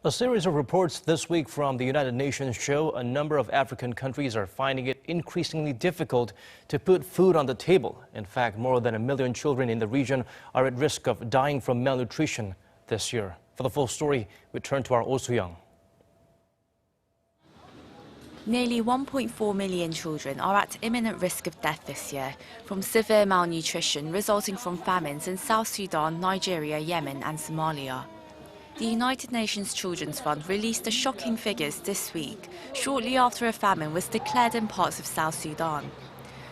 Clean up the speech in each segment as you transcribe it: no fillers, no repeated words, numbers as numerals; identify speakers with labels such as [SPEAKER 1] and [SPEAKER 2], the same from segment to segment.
[SPEAKER 1] A series of reports this week from the United Nations show a number of African countries are finding it increasingly difficult to put food on the table. In fact, more than 1 million children in the region are at risk of dying from malnutrition this year. For the full story, we turn to our Oh Soo-young.
[SPEAKER 2] Nearly 1.4 million children are at imminent risk of death this year from severe malnutrition resulting from famines in South Sudan, Nigeria, Yemen and Somalia. The United Nations Children's Fund released the shocking figures this week, shortly after a famine was declared in parts of South Sudan.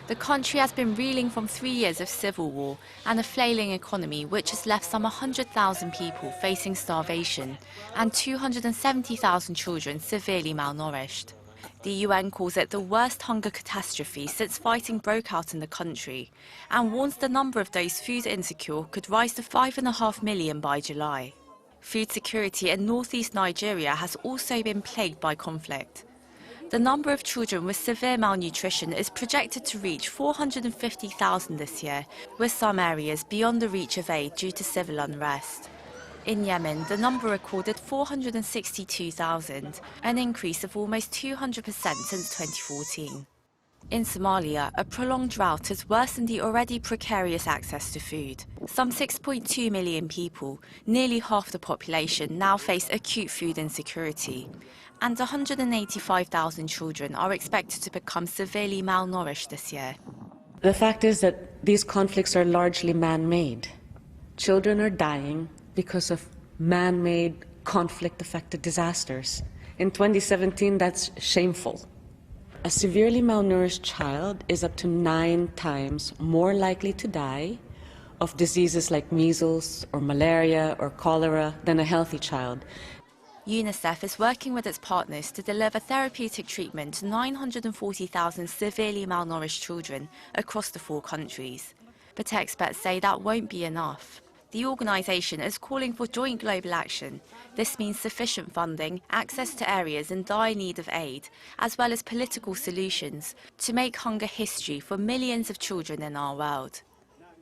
[SPEAKER 2] The country has been reeling from 3 years of civil war and a flailing economy which has left some 100,000 people facing starvation and 270,000 children severely malnourished. The UN calls it the worst hunger catastrophe since fighting broke out in the country and warns the number of those food insecure could rise to 5.5 million by July. Food security in northeast Nigeria has also been plagued by conflict. The number of children with severe malnutrition is projected to reach 450,000 this year, with some areas beyond the reach of aid due to civil unrest. In Yemen, the number recorded 462,000, an increase of almost 200% since 2014. In Somalia, a prolonged drought has worsened the already precarious access to food. Some 6.2 million people, nearly half the population, now face acute food insecurity, and 185,000 children are expected to become severely malnourished this year.
[SPEAKER 3] The fact is that these conflicts are largely man-made. Children are dying because of man-made, conflict-affected disasters. In 2017, that's shameful. A severely malnourished child is up to 9 times more likely to die of diseases like measles or malaria or cholera than a healthy child.
[SPEAKER 2] UNICEF is working with its partners to deliver therapeutic treatment to 940,000 severely malnourished children across the 4 countries. But experts say that won't be enough. The organisation is calling for joint global action. This means sufficient funding, access to areas in dire need of aid, as well as political solutions to make hunger history for millions of children in our world.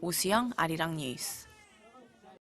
[SPEAKER 2] Oh Soo-young, Arirang News.